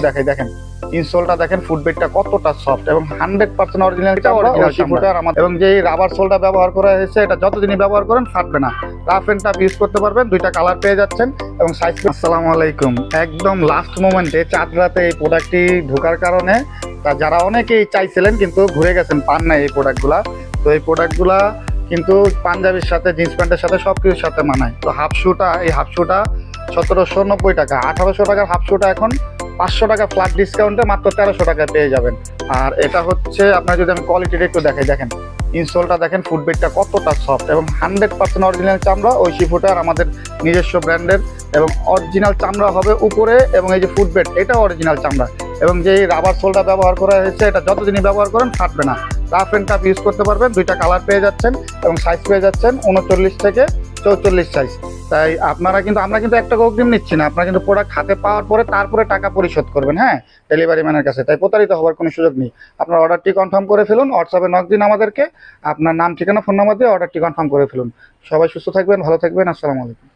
দেখাই, দেখেন ইনসোলটা দেখেন, ফুটবেডটা কতটা সফট এবং 100% অরিজিনাল শিফুটার আমাদের, এবং যে রাবার সোলটা ব্যবহার করা হয়েছে এটা যতদিনই ব্যবহার করেন ফাটবে না। রাফ এন্ড টাফ ইউজ করতে পারবেন, দুইটা কালার পেয়ে যাচ্ছেন এবং সাইজ। আসসালামু আলাইকুম। একদম লাস্ট মোমেন্টে চাঁদ রাতে এই প্রোডাক্টটি ঢোকার কারণে যারা অনেকেই চাইছিলেন কিন্তু ঘুরে গেছেন, পান নাই এই প্রোডাক্টগুলা। তো এই প্রোডাক্টগুলা কিন্তু পাঞ্জাবির সাথে, জিন্স প্যান্টের সাথে সব কিছুর সাথে মানায়। তো হাফ শুটা, এই হাফ শুটা 1790 টাকা, 1800 টাকার হাফ শুটা এখন 500 টাকা ফ্ল্যাট ডিসকাউন্টে মাত্র 1300 টাকায় পেয়ে যাবেন। আর এটা হচ্ছে আপনার, যদি আমি কোয়ালিটিটা একটু দেখাই, দেখেন ইনসোলটা দেখেন, ফুটবেডটা কতটা সফট এবং 100% অরিজিনাল চামড়া। ওই শিফুটার আমাদের নিজস্ব ব্র্যান্ডের এবং অরিজিনাল চামড়া হবে উপরে, এবং এই যে ফুটবেড এটাও অরিজিনাল চামড়া, এবং যে রাবার সোলটা ব্যবহার করা হয়েছে এটা যতদিনই ব্যবহার করেন ফাটবে না। রাফ এন্ড টাফ ইউজ করতে পারবেন, দুইটা কালার পেয়ে যাচ্ছেন এবং সাইজ পেয়ে যাচ্ছেন 39 থেকে 44 সাইজ। তাই আপনারা কিন্তু, আমরা কিন্তু একটা অগ্রিম নিচ্ছি না, আপনারা কিন্তু প্রোডাক্ট হাতে পাওয়ার পরে তারপরে টাকা পরিশোধ করবেন, হ্যাঁ, ডেলিভারি ম্যানের কাছে। তাই প্রতারিত হওয়ার কোনো সুযোগ নেই। আপনার অর্ডারটি কনফার্ম করে ফেলুন, হোয়াটসঅ্যাপে নক দিন আমাদেরকে, আপনার নাম, ঠিকানা, ফোন নাম্বার দিয়ে অর্ডারটি কনফার্ম করে ফেলুন। সবাই সুস্থ থাকবেন, ভালো থাকবেন। আসসালামু আলাইকুম।